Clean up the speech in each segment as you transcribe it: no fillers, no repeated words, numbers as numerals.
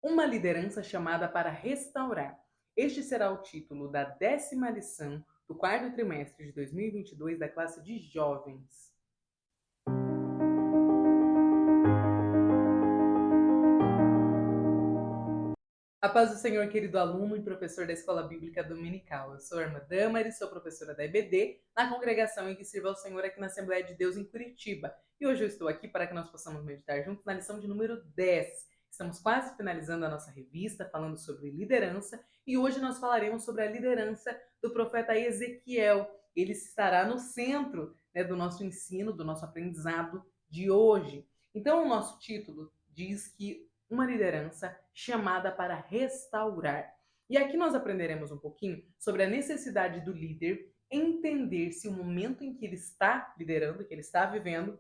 Uma liderança chamada para restaurar. Este será o título da 10ª lição do quarto trimestre de 2022 da classe de jovens. A paz do Senhor, querido aluno e professor da Escola Bíblica Dominical. Eu sou a irmã Damaris, sou professora da EBD, na congregação em que sirvo ao Senhor aqui na Assembleia de Deus em Curitiba. E hoje eu estou aqui para que nós possamos meditar juntos na lição de número 10. Estamos quase finalizando a nossa revista, falando sobre liderança, e hoje nós falaremos sobre a liderança do profeta Ezequiel. Ele estará no centro, do nosso ensino, do nosso aprendizado de hoje. Então, o nosso título diz que uma liderança chamada para restaurar. E aqui nós aprenderemos um pouquinho sobre a necessidade do líder entender se o momento em que ele está liderando, que ele está vivendo,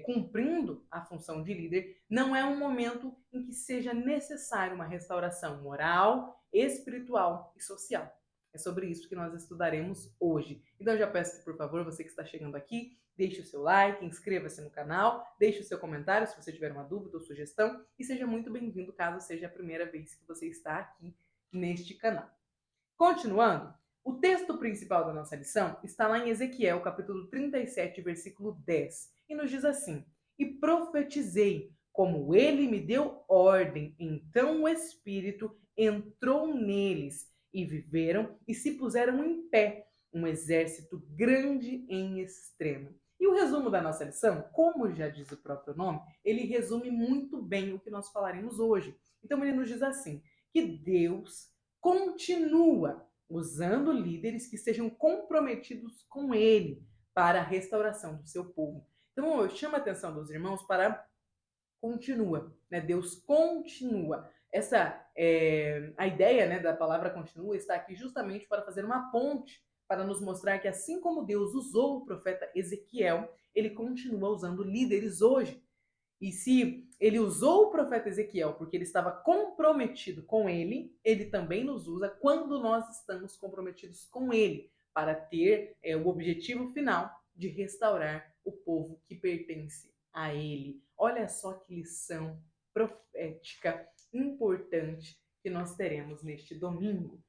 cumprindo a função de líder, não é um momento em que seja necessária uma restauração moral, espiritual e social. É sobre isso que nós estudaremos hoje. Então eu já peço que, por favor, você que está chegando aqui, deixe o seu like, inscreva-se no canal, deixe o seu comentário se você tiver uma dúvida ou sugestão e seja muito bem-vindo caso seja a primeira vez que você está aqui neste canal. Continuando, o texto principal da nossa lição está lá em Ezequiel, capítulo 37, versículo 10, e nos diz assim: E profetizei, como ele me deu ordem, então o Espírito entrou neles, e viveram e se puseram em pé, um exército grande em extremo. E o resumo da nossa lição, como já diz o próprio nome, ele resume muito bem o que nós falaremos hoje. Então ele nos diz assim, que Deus continua usando líderes que estejam comprometidos com ele para a restauração do seu povo. Então eu chamo a atenção dos irmãos para continua, Deus continua. A ideia, da palavra continua está aqui justamente para fazer uma ponte, para nos mostrar que assim como Deus usou o profeta Ezequiel, ele continua usando líderes hoje. E se ele usou o profeta Ezequiel porque ele estava comprometido com ele, ele também nos usa quando nós estamos comprometidos com ele, para ter o objetivo final de restaurar o povo que pertence a ele. Olha só que lição profética importante que nós teremos neste domingo.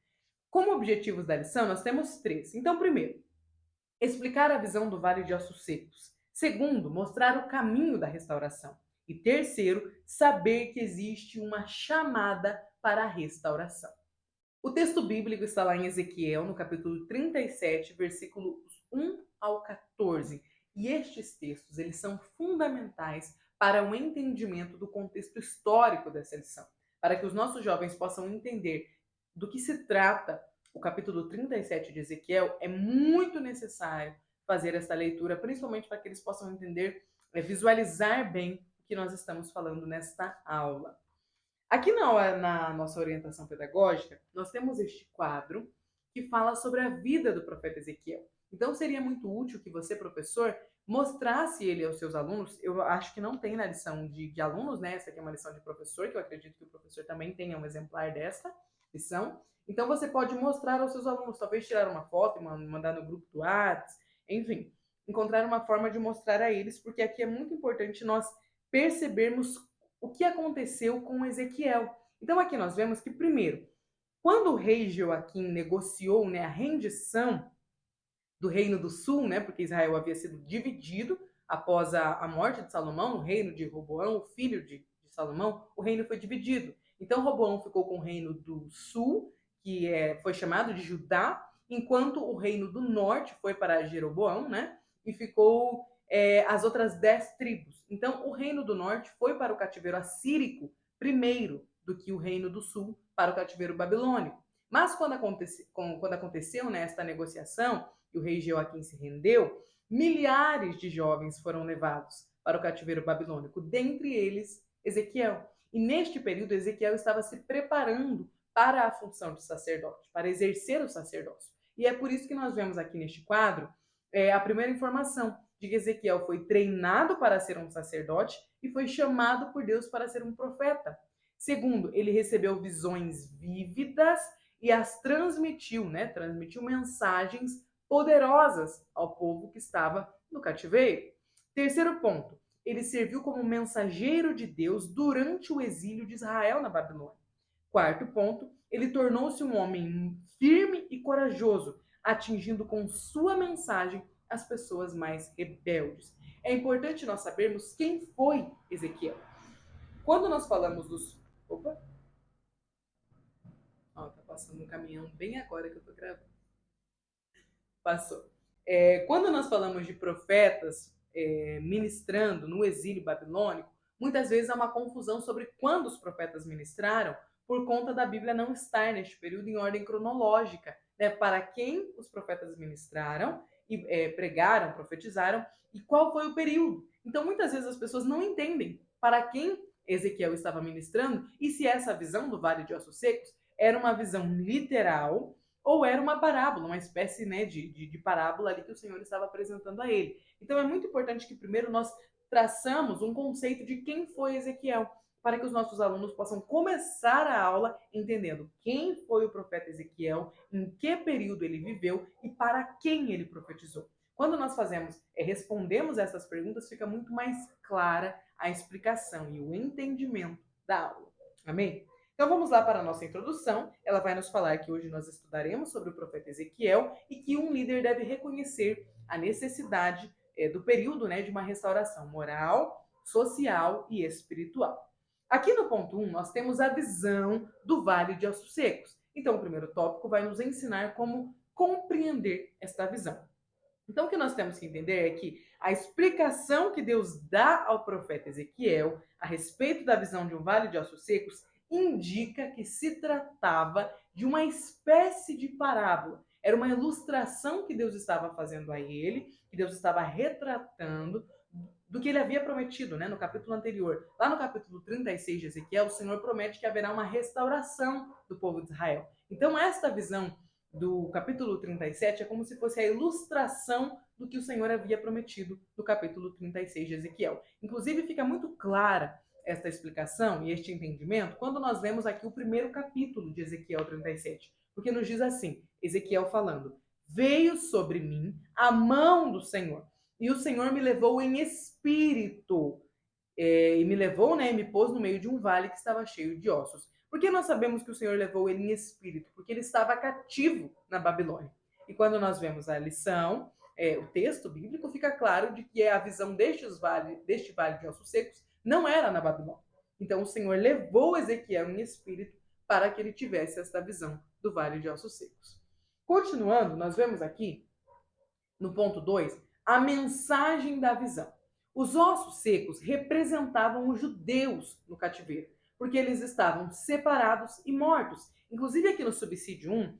Como objetivos da lição, nós temos 3. Então, primeiro, explicar a visão do Vale de Ossos Secos. Segundo, mostrar o caminho da restauração. E terceiro, saber que existe uma chamada para a restauração. O texto bíblico está lá em Ezequiel, no capítulo 37, versículos 1 ao 14. E estes textos, eles são fundamentais para o entendimento do contexto histórico dessa lição, para que os nossos jovens possam entender do que se trata o capítulo 37 de Ezequiel. É muito necessário fazer essa leitura, principalmente para que eles possam entender, visualizar bem o que nós estamos falando nesta aula. Aqui na nossa orientação pedagógica, nós temos este quadro que fala sobre a vida do profeta Ezequiel. Então, seria muito útil que você, professor, mostrasse ele aos seus alunos. Eu acho que não tem na lição de alunos, Essa aqui é uma lição de professor, que eu acredito que o professor também tenha um exemplar desta lição. Então, você pode mostrar aos seus alunos, talvez tirar uma foto e mandar no grupo do WhatsApp, enfim, encontrar uma forma de mostrar a eles, porque aqui é muito importante nós percebermos o que aconteceu com Ezequiel. Então, aqui nós vemos que, primeiro, quando o rei Joaquim negociou a rendição do reino do sul, porque Israel havia sido dividido após a morte de Salomão, no reino de Roboão, o filho de Salomão, o reino foi dividido. Então, Roboão ficou com o reino do sul, que foi chamado de Judá, enquanto o reino do norte foi para Jeroboão, e ficou as outras 10 tribos. Então, o reino do norte foi para o cativeiro assírico primeiro do que o reino do sul para o cativeiro babilônico. Mas quando aconteceu esta negociação e o rei Joaquim se rendeu, milhares de jovens foram levados para o cativeiro babilônico, dentre eles Ezequiel. E neste período, Ezequiel estava se preparando para a função de sacerdote, para exercer o sacerdócio. E é por isso que nós vemos aqui neste quadro a primeira informação de que Ezequiel foi treinado para ser um sacerdote e foi chamado por Deus para ser um profeta. Segundo, ele recebeu visões vívidas e as transmitiu, transmitiu mensagens poderosas ao povo que estava no cativeiro. Terceiro ponto, ele serviu como mensageiro de Deus durante o exílio de Israel na Babilônia. Quarto ponto, ele tornou-se um homem firme e corajoso, atingindo com sua mensagem as pessoas mais rebeldes. É importante nós sabermos quem foi Ezequiel. Quando nós falamos dos... Opa! Ó, tá passando um caminhão bem agora que eu tô gravando. Passou. Quando nós falamos de profetas ministrando no exílio babilônico, muitas vezes há uma confusão sobre quando os profetas ministraram, por conta da Bíblia não estar neste período em ordem cronológica, né? Para quem os profetas ministraram e pregaram, profetizaram, e qual foi o período. Então, muitas vezes as pessoas não entendem para quem Ezequiel estava ministrando e se essa visão do Vale de Ossos Secos era uma visão literal ou era uma parábola, uma espécie, né, de parábola ali que o Senhor estava apresentando a ele. Então é muito importante que primeiro nós traçamos um conceito de quem foi Ezequiel, para que os nossos alunos possam começar a aula entendendo quem foi o profeta Ezequiel, em que período ele viveu e para quem ele profetizou. Quando nós respondemos essas perguntas, fica muito mais clara a explicação e o entendimento da aula. Amém? Então vamos lá para a nossa introdução. Ela vai nos falar que hoje nós estudaremos sobre o profeta Ezequiel e que um líder deve reconhecer a necessidade do período, né, de uma restauração moral, social e espiritual. Aqui no ponto 1, nós temos a visão do Vale de Ossos Secos. Então o primeiro tópico vai nos ensinar como compreender esta visão. Então, o que nós temos que entender é que a explicação que Deus dá ao profeta Ezequiel a respeito da visão de um vale de ossos secos indica que se tratava de uma espécie de parábola. Era uma ilustração que Deus estava fazendo a ele, que Deus estava retratando do que ele havia prometido, né, no capítulo anterior. Lá no capítulo 36 de Ezequiel, o Senhor promete que haverá uma restauração do povo de Israel. Então, esta visão do capítulo 37 é como se fosse a ilustração do que o Senhor havia prometido no capítulo 36 de Ezequiel. Inclusive, fica muito clara esta explicação e este entendimento quando nós lemos aqui o primeiro capítulo de Ezequiel 37, porque nos diz assim, Ezequiel falando, veio sobre mim a mão do Senhor, e o Senhor me levou em espírito, e me levou, né, e me pôs no meio de um vale que estava cheio de ossos. Por que nós sabemos que o Senhor levou ele em espírito? Porque ele estava cativo na Babilônia. E quando nós vemos a lição, o texto bíblico, fica claro de que a visão deste vale de ossos secos não era na Babilônia. Então o Senhor levou Ezequiel em espírito para que ele tivesse esta visão do vale de ossos secos. Continuando, nós vemos aqui, no ponto 2, a mensagem da visão. Os ossos secos representavam os judeus no cativeiro, porque eles estavam separados e mortos. Inclusive aqui no subsídio 1,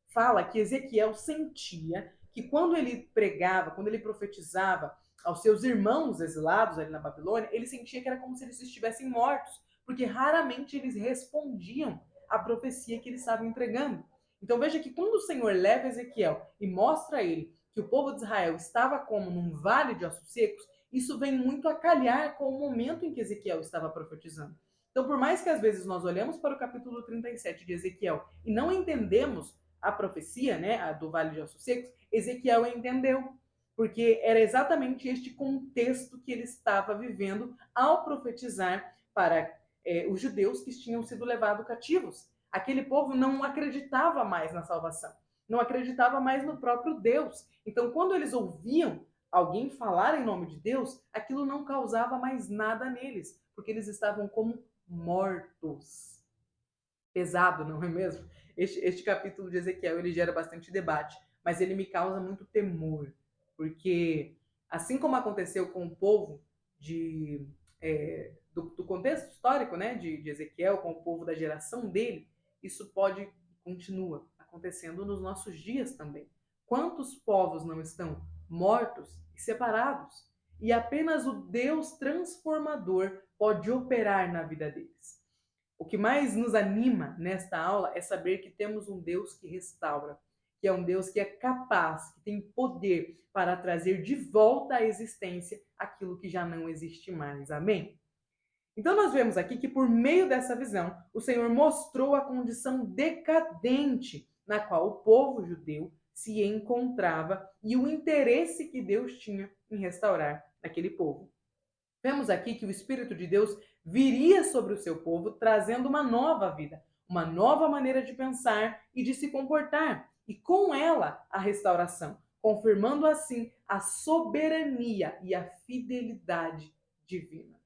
fala que Ezequiel sentia que quando ele pregava, quando ele profetizava aos seus irmãos exilados ali na Babilônia, ele sentia que era como se eles estivessem mortos, porque raramente eles respondiam à profecia que eles estavam entregando. Então veja que quando o Senhor leva Ezequiel e mostra a ele que o povo de Israel estava como num vale de ossos secos, isso vem muito a calhar com o momento em que Ezequiel estava profetizando. Então, por mais que às vezes nós olhamos para o capítulo 37 de Ezequiel e não entendemos a profecia, né, do vale de ossos secos, Ezequiel entendeu, porque era exatamente este contexto que ele estava vivendo ao profetizar para os judeus que tinham sido levados cativos. Aquele povo não acreditava mais na salvação, não acreditava mais no próprio Deus. Então, quando eles ouviam alguém falar em nome de Deus, aquilo não causava mais nada neles, porque eles estavam como mortos. Pesado, não é mesmo? Este capítulo de Ezequiel, ele gera bastante debate, mas ele me causa muito temor, porque assim como aconteceu com o povo do contexto histórico, né, de Ezequiel, com o povo da geração dele, isso pode e continua acontecendo nos nossos dias também. Quantos povos não estão mortos e separados? E apenas o Deus transformador pode operar na vida deles. O que mais nos anima nesta aula é saber que temos um Deus que restaura, que é um Deus que é capaz, que tem poder para trazer de volta à existência aquilo que já não existe mais. Amém? Então nós vemos aqui que por meio dessa visão, o Senhor mostrou a condição decadente na qual o povo judeu se encontrava e o interesse que Deus tinha em restaurar aquele povo. Vemos aqui que o Espírito de Deus viria sobre o seu povo, trazendo uma nova vida, uma nova maneira de pensar e de se comportar, e com ela a restauração, confirmando assim a soberania e a fidelidade divina.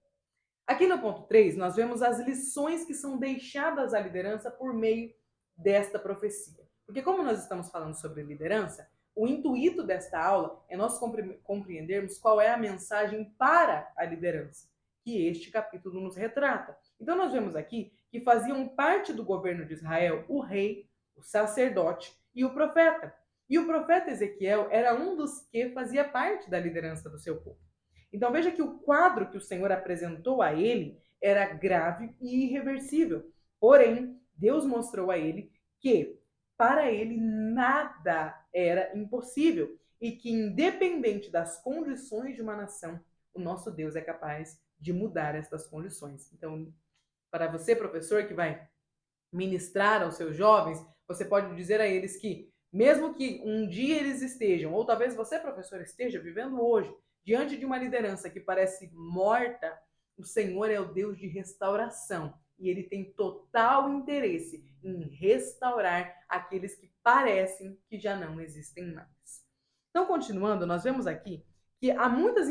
Aqui no ponto 3, nós vemos as lições que são deixadas à liderança por meio desta profecia. Porque como nós estamos falando sobre liderança, o intuito desta aula é nós compreendermos qual é a mensagem para a liderança, que este capítulo nos retrata. Então nós vemos aqui que faziam parte do governo de Israel o rei, o sacerdote e o profeta. E o profeta Ezequiel era um dos que fazia parte da liderança do seu povo. Então veja que o quadro que o Senhor apresentou a ele era grave e irreversível. Porém, Deus mostrou a ele que para ele nada era impossível e que, independente das condições de uma nação, o nosso Deus é capaz de mudar estas condições. Então, para você, professor, que vai ministrar aos seus jovens, você pode dizer a eles que, mesmo que um dia eles estejam, ou talvez você, professor, esteja vivendo hoje, diante de uma liderança que parece morta, o Senhor é o Deus de restauração. E ele tem total interesse em restaurar aqueles que parecem que já não existem mais. Então, continuando, nós vemos aqui que há muitas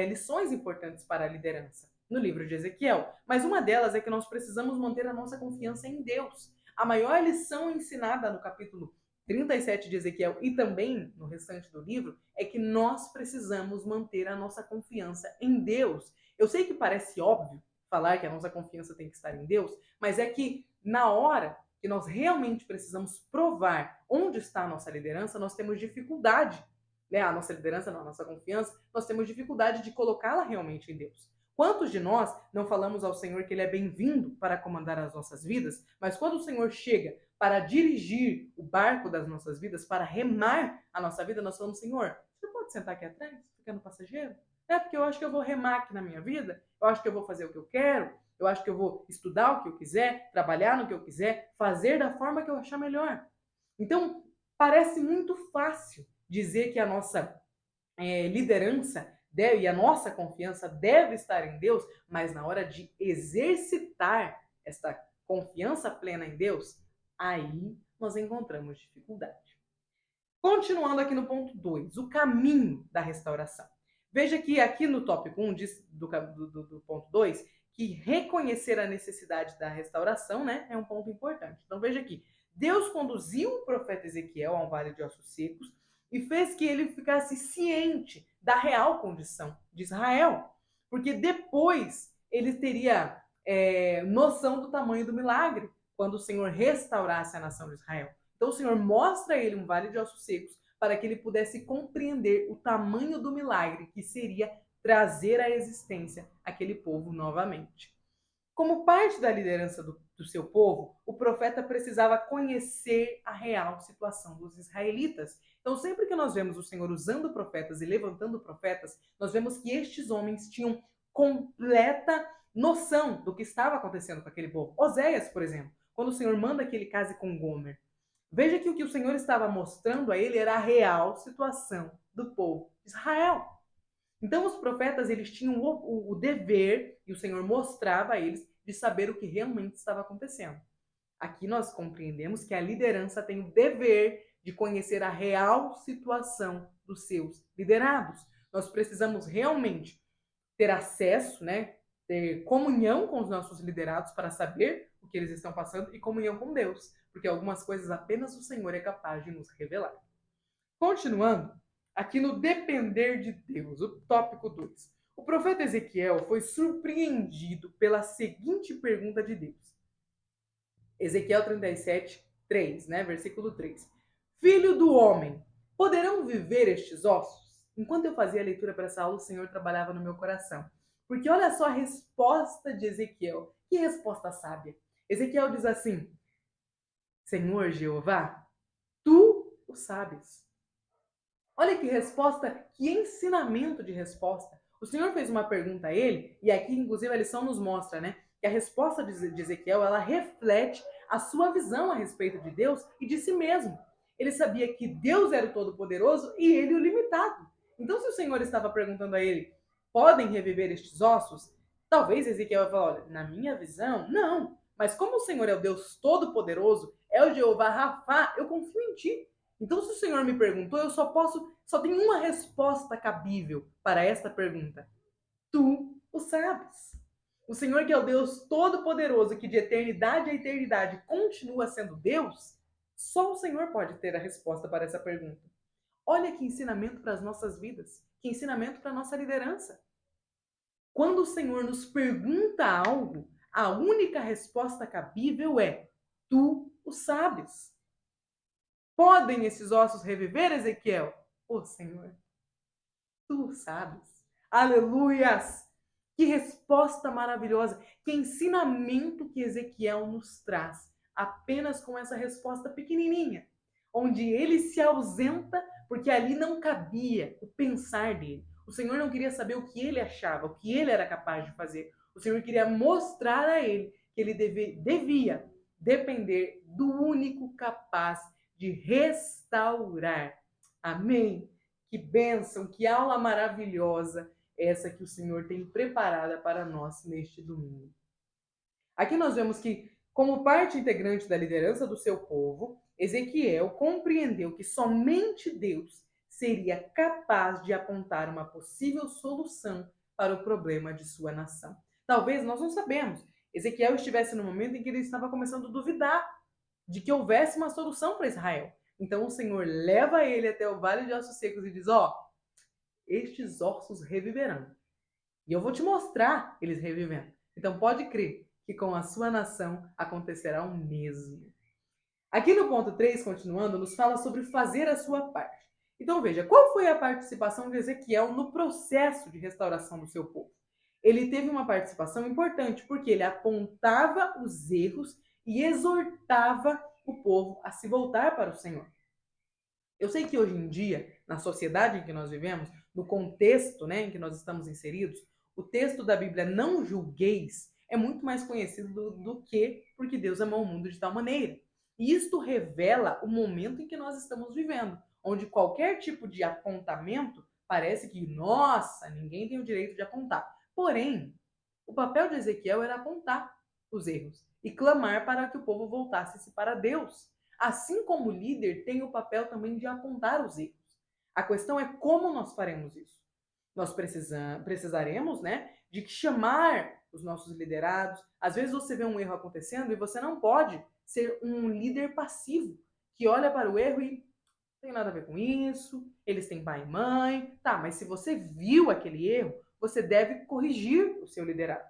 lições importantes para a liderança no livro de Ezequiel, mas uma delas é que nós precisamos manter a nossa confiança em Deus. A maior lição ensinada no capítulo 37 de Ezequiel e também no restante do livro é que nós precisamos manter a nossa confiança em Deus. Eu sei que parece óbvio falar que a nossa confiança tem que estar em Deus, mas é que na hora que nós realmente precisamos provar onde está a nossa liderança, nós temos dificuldade, né? A nossa liderança, não, a nossa confiança, nós temos dificuldade de colocá-la realmente em Deus. Quantos de nós não falamos ao Senhor que Ele é bem-vindo para comandar as nossas vidas, mas quando o Senhor chega para dirigir o barco das nossas vidas, para remar a nossa vida, nós falamos, Senhor, você pode sentar aqui atrás, ficando passageiro? É porque eu acho que eu vou remar aqui na minha vida, eu acho que eu vou fazer o que eu quero, eu acho que eu vou estudar o que eu quiser, trabalhar no que eu quiser, fazer da forma que eu achar melhor. Então, parece muito fácil dizer que a nossa liderança e a nossa confiança deve estar em Deus, mas na hora de exercitar esta confiança plena em Deus, aí nós encontramos dificuldade. Continuando aqui no ponto 2, o caminho da restauração. Veja que aqui no tópico 1 diz, do ponto 2, que reconhecer a necessidade da restauração, né, é um ponto importante. Então veja aqui, Deus conduziu o profeta Ezequiel a um vale de ossos secos e fez que ele ficasse ciente da real condição de Israel. Porque depois ele teria noção do tamanho do milagre, quando o Senhor restaurasse a nação de Israel. Então o Senhor mostra a ele um vale de ossos secos para que ele pudesse compreender o tamanho do milagre que seria trazer à existência aquele povo novamente. Como parte da liderança do seu povo, o profeta precisava conhecer a real situação dos israelitas. Então, sempre que nós vemos o Senhor usando profetas e levantando profetas, nós vemos que estes homens tinham completa noção do que estava acontecendo com aquele povo. Oséias, por exemplo, quando o Senhor manda que ele case com Gomer, veja que o que o Senhor estava mostrando a ele era a real situação do povo de Israel. Então os profetas eles tinham o dever, e o Senhor mostrava a eles, de saber o que realmente estava acontecendo. Aqui nós compreendemos que a liderança tem o dever de conhecer a real situação dos seus liderados. Nós precisamos realmente ter acesso, né, ter comunhão com os nossos liderados para saber o que eles estão passando e comunhão com Deus, porque algumas coisas apenas o Senhor é capaz de nos revelar. Continuando, aqui no depender de Deus, o tópico 2. O profeta Ezequiel foi surpreendido pela seguinte pergunta de Deus. Ezequiel 37, 3, né? Versículo 3. Filho do homem, poderão viver estes ossos? Enquanto eu fazia a leitura para essa aula, o Senhor trabalhava no meu coração. Porque olha só a resposta de Ezequiel. Que resposta sábia. Ezequiel diz assim, Senhor Jeová, tu o sabes. Olha que resposta, que ensinamento de resposta. O Senhor fez uma pergunta a ele, e aqui, inclusive, a lição nos mostra, né? Que a resposta de Ezequiel, ela reflete a sua visão a respeito de Deus e de si mesmo. Ele sabia que Deus era o Todo-Poderoso e ele o limitado. Então, se o Senhor estava perguntando a ele, podem reviver estes ossos? Talvez Ezequiel vai falar, olha, na minha visão, não. Mas como o Senhor é o Deus Todo-Poderoso, é o Jeová Rafá, eu confio em ti. Então, se o Senhor me perguntou, só tenho uma resposta cabível para esta pergunta. Tu o sabes. O Senhor, que é o Deus Todo-Poderoso, que de eternidade a eternidade continua sendo Deus, só o Senhor pode ter a resposta para essa pergunta. Olha que ensinamento para as nossas vidas, que ensinamento para a nossa liderança. Quando o Senhor nos pergunta algo, a única resposta cabível é: tu o sabes. Podem esses ossos reviver, Ezequiel? Ô Senhor, tu sabes. Aleluias! Que resposta maravilhosa, que ensinamento que Ezequiel nos traz, apenas com essa resposta pequenininha, onde ele se ausenta porque ali não cabia o pensar dele. O Senhor não queria saber o que ele achava, o que ele era capaz de fazer. O Senhor queria mostrar a ele que ele devia depender do único capaz de restaurar. Amém? Que bênção, que aula maravilhosa essa que o Senhor tem preparada para nós neste domingo. Aqui nós vemos que, como parte integrante da liderança do seu povo, Ezequiel compreendeu que somente Deus seria capaz de apontar uma possível solução para o problema de sua nação. Talvez, nós não sabemos, Ezequiel estivesse no momento em que ele estava começando a duvidar de que houvesse uma solução para Israel. Então o Senhor leva ele até o vale de ossos secos e diz, estes ossos reviverão. E eu vou te mostrar eles revivendo. Então pode crer que com a sua nação acontecerá o mesmo. Aqui no ponto 3, continuando, nos fala sobre fazer a sua parte. Então veja, qual foi a participação de Ezequiel no processo de restauração do seu povo? Ele teve uma participação importante, porque ele apontava os erros e exortava o povo a se voltar para o Senhor. Eu sei que hoje em dia, na sociedade em que nós vivemos, no contexto, em que nós estamos inseridos, o texto da Bíblia "não julgueis" é muito mais conhecido do que porque Deus amou o mundo de tal maneira. E isto revela o momento em que nós estamos vivendo, onde qualquer tipo de apontamento parece que, nossa, ninguém tem o direito de apontar. Porém, o papel de Ezequiel era apontar os erros e clamar para que o povo voltasse-se para Deus. Assim como o líder tem o papel também de apontar os erros. A questão é como nós faremos isso. Nós precisaremos, de chamar os nossos liderados. Às vezes você vê um erro acontecendo e você não pode ser um líder passivo, que olha para o erro e não tem nada a ver com isso, eles têm pai e mãe. Tá, mas se você viu aquele erro, você deve corrigir o seu liderado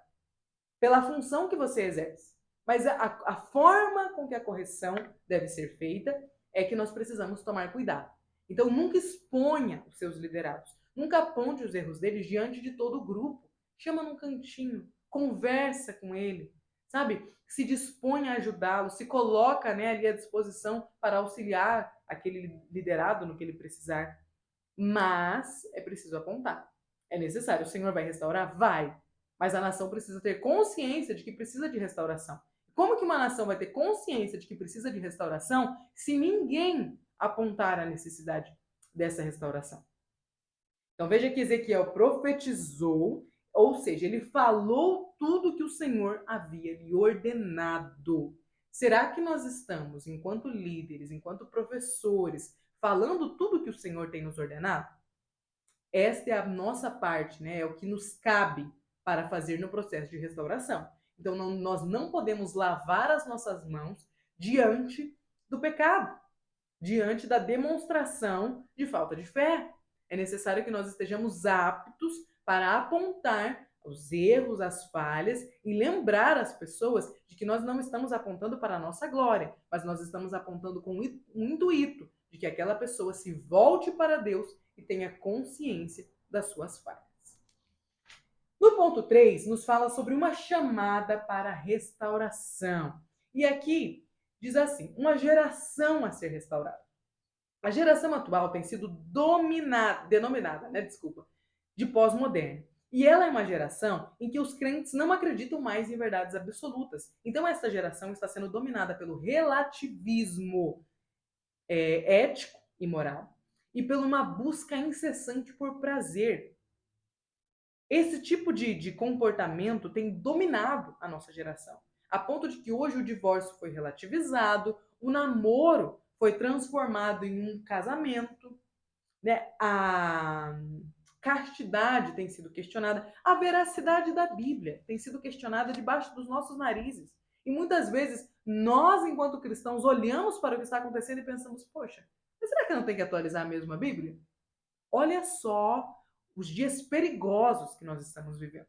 pela função que você exerce. Mas a forma com que a correção deve ser feita é que nós precisamos tomar cuidado. Então, nunca exponha os seus liderados. Nunca aponte os erros deles diante de todo o grupo. Chama num cantinho, conversa com ele, sabe? Se dispõe a ajudá-lo, se coloca ali à disposição para auxiliar aquele liderado no que ele precisar. Mas é preciso apontar. É necessário. O Senhor vai restaurar? Vai. Mas a nação precisa ter consciência de que precisa de restauração. Como que uma nação vai ter consciência de que precisa de restauração se ninguém apontar a necessidade dessa restauração? Então veja que Ezequiel profetizou, ou seja, ele falou tudo que o Senhor havia lhe ordenado. Será que nós estamos, enquanto líderes, enquanto professores, falando tudo que o Senhor tem nos ordenado? Esta é a nossa parte, é o que nos cabe para fazer no processo de restauração. Então, nós não podemos lavar as nossas mãos diante do pecado, diante da demonstração de falta de fé. É necessário que nós estejamos aptos para apontar os erros, as falhas e lembrar as pessoas de que nós não estamos apontando para a nossa glória, mas nós estamos apontando com um intuito de que aquela pessoa se volte para Deus e tenha consciência das suas falhas. No ponto 3, nos fala sobre uma chamada para a restauração. E aqui diz assim, uma geração a ser restaurada. A geração atual tem sido denominada, de pós-moderna. E ela é uma geração em que os crentes não acreditam mais em verdades absolutas. Então, essa geração está sendo dominada pelo relativismo ético e moral e por uma busca incessante por prazer. Esse tipo de comportamento tem dominado a nossa geração, a ponto de que hoje o divórcio foi relativizado, o namoro foi transformado em um casamento, né? A castidade tem sido questionada, a veracidade da Bíblia tem sido questionada debaixo dos nossos narizes. E muitas vezes nós, enquanto cristãos, olhamos para o que está acontecendo e pensamos: poxa, mas será que não tem que atualizar mesmo a Bíblia? Olha só os dias perigosos que nós estamos vivendo.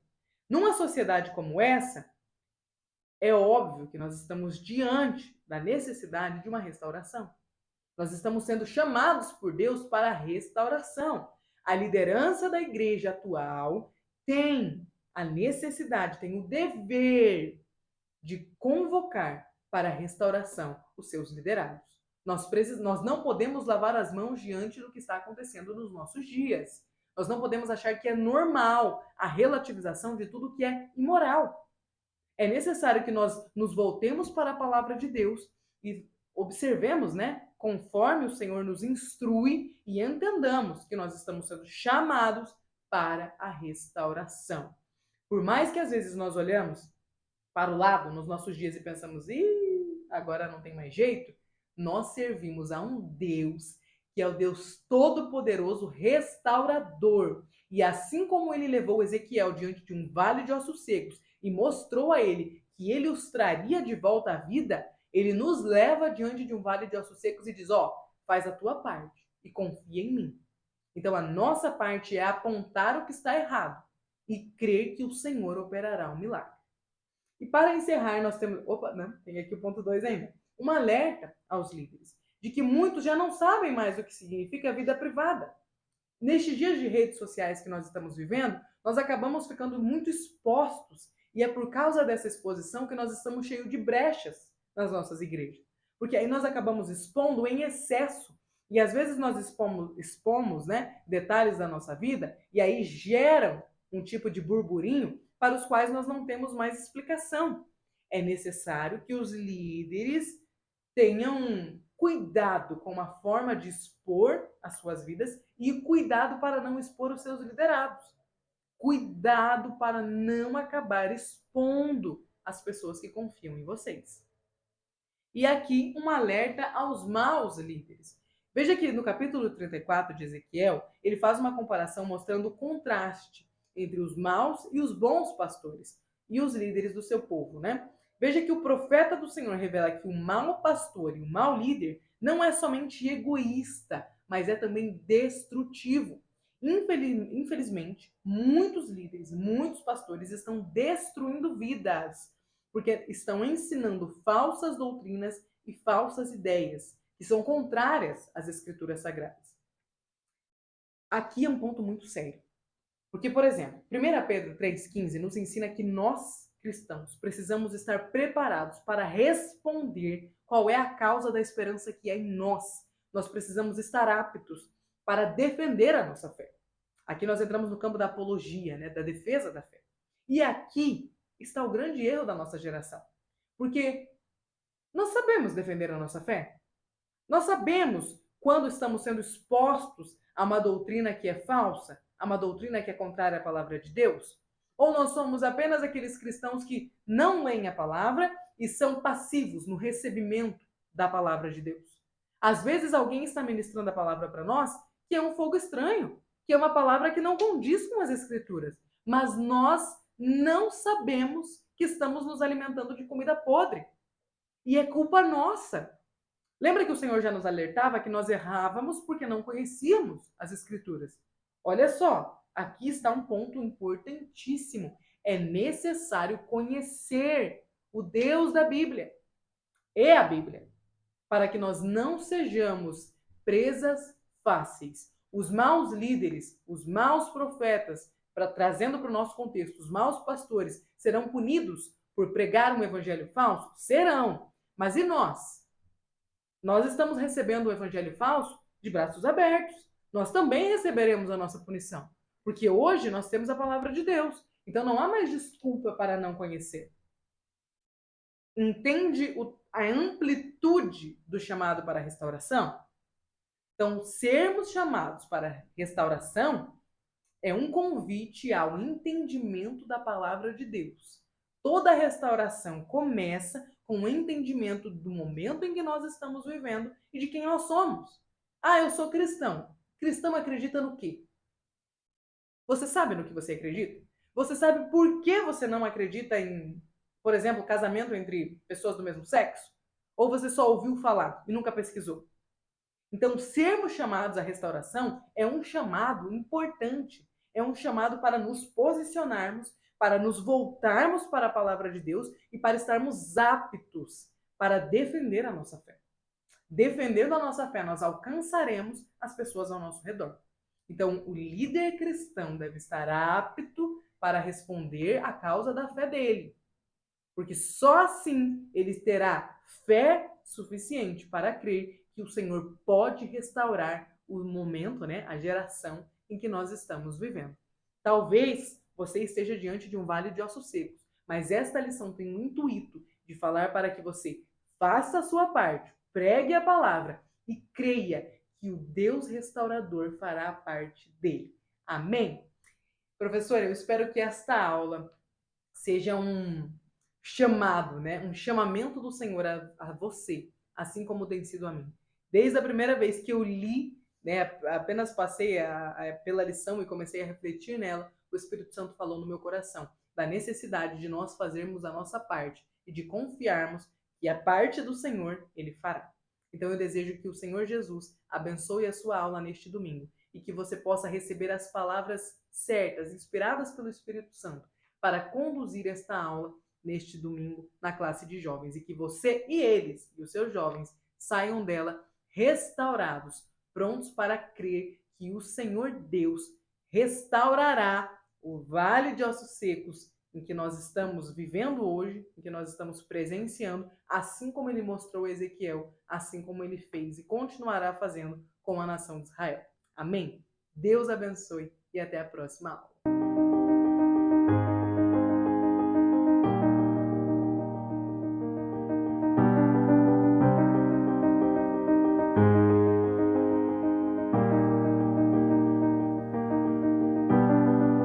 Numa sociedade como essa, é óbvio que nós estamos diante da necessidade de uma restauração. Nós estamos sendo chamados por Deus para a restauração. A liderança da igreja atual tem a necessidade, tem o dever de convocar para a restauração os seus liderados. Nós não podemos lavar as mãos diante do que está acontecendo nos nossos dias. Nós não podemos achar que é normal a relativização de tudo que é imoral. É necessário que nós nos voltemos para a palavra de Deus e observemos, né, conforme o Senhor nos instrui e entendamos que nós estamos sendo chamados para a restauração. Por mais que às vezes nós olhamos para o lado nos nossos dias e pensamos: agora não tem mais jeito, nós servimos a um Deus que é o Deus Todo-Poderoso, restaurador. E assim como ele levou Ezequiel diante de um vale de ossos secos e mostrou a ele que ele os traria de volta à vida, ele nos leva diante de um vale de ossos secos e diz: faz a tua parte e confia em mim. Então a nossa parte é apontar o que está errado e crer que o Senhor operará um milagre. E para encerrar, nós temos... tem aqui o ponto 2 ainda. Um alerta aos líderes de que muitos já não sabem mais o que significa vida privada. Nestes dias de redes sociais que nós estamos vivendo, nós acabamos ficando muito expostos. E é por causa dessa exposição que nós estamos cheios de brechas nas nossas igrejas. Porque aí nós acabamos expondo em excesso. E às vezes nós expomos, né, detalhes da nossa vida e aí geram um tipo de burburinho para os quais nós não temos mais explicação. É necessário que os líderes tenham cuidado com a forma de expor as suas vidas e cuidado para não expor os seus liderados. Cuidado para não acabar expondo as pessoas que confiam em vocês. E aqui um alerta aos maus líderes. Veja que no capítulo 34 de Ezequiel, ele faz uma comparação mostrando o contraste entre os maus e os bons pastores e os líderes do seu povo, né? Veja que o profeta do Senhor revela que o mau pastor e o mau líder não é somente egoísta, mas é também destrutivo. Infelizmente, muitos líderes, muitos pastores estão destruindo vidas, porque estão ensinando falsas doutrinas e falsas ideias, que são contrárias às escrituras sagradas. Aqui é um ponto muito sério. Porque, por exemplo, 1 Pedro 3,15 nos ensina que nós, cristãos, precisamos estar preparados para responder qual é a causa da esperança que é em nós. Nós precisamos estar aptos para defender a nossa fé. Aqui nós entramos no campo da apologia, né, da defesa da fé. E aqui está o grande erro da nossa geração. Porque nós sabemos defender a nossa fé. Nós sabemos quando estamos sendo expostos a uma doutrina que é falsa, a uma doutrina que é contrária à palavra de Deus? Ou nós somos apenas aqueles cristãos que não leem a palavra e são passivos no recebimento da palavra de Deus? Às vezes alguém está ministrando a palavra para nós que é um fogo estranho, que é uma palavra que não condiz com as escrituras, mas nós não sabemos que estamos nos alimentando de comida podre. E é culpa nossa. Lembra que o Senhor já nos alertava que nós errávamos porque não conhecíamos as escrituras? Olha só, aqui está um ponto importantíssimo. É necessário conhecer o Deus da Bíblia e a Bíblia, para que nós não sejamos presas fáceis. Os maus líderes, os maus profetas, trazendo para o nosso contexto, os maus pastores serão punidos por pregar um evangelho falso? Serão. Mas e nós? Nós estamos recebendo o evangelho falso de braços abertos. Nós também receberemos a nossa punição. Porque hoje nós temos a palavra de Deus. Então não há mais desculpa para não conhecer. Entende a amplitude do chamado para a restauração? Então, sermos chamados para a restauração É um convite ao entendimento da palavra de Deus. Toda restauração começa com o entendimento do momento em que nós estamos vivendo e de quem nós somos. Ah, eu sou cristão. Cristão acredita no quê? Você sabe no que você acredita? Você sabe por que você não acredita em, por exemplo, casamento entre pessoas do mesmo sexo? Ou você só ouviu falar e nunca pesquisou? Então, sermos chamados à restauração é um chamado importante, é um chamado para nos posicionarmos, para nos voltarmos para a palavra de Deus e para estarmos aptos para defender a nossa fé. Defendendo a nossa fé, nós alcançaremos as pessoas ao nosso redor. Então, o líder cristão deve estar apto para responder à causa da fé dele, porque só assim ele terá fé suficiente para crer que o Senhor pode restaurar o momento, né, a geração em que nós estamos vivendo. Talvez você esteja diante de um vale de ossos secos, mas esta lição tem o intuito de falar para que você faça a sua parte, pregue a palavra e creia que o Deus restaurador fará a parte dele. Amém? Professor, eu espero que esta aula seja um chamado, né? Um chamamento do Senhor a você, assim como tem sido a mim. Desde a primeira vez que eu li, né, apenas passei pela lição e comecei a refletir nela, o Espírito Santo falou no meu coração da necessidade de nós fazermos a nossa parte e de confiarmos que a parte do Senhor Ele fará. Então eu desejo que o Senhor Jesus abençoe a sua aula neste domingo e que você possa receber as palavras certas, inspiradas pelo Espírito Santo, para conduzir esta aula neste domingo na classe de jovens e que você e eles e os seus jovens saiam dela restaurados, prontos para crer que o Senhor Deus restaurará o vale de ossos secos em que nós estamos vivendo hoje, em que nós estamos presenciando, assim como ele mostrou a Ezequiel, assim como ele fez e continuará fazendo com a nação de Israel. Amém? Deus abençoe e até a próxima aula.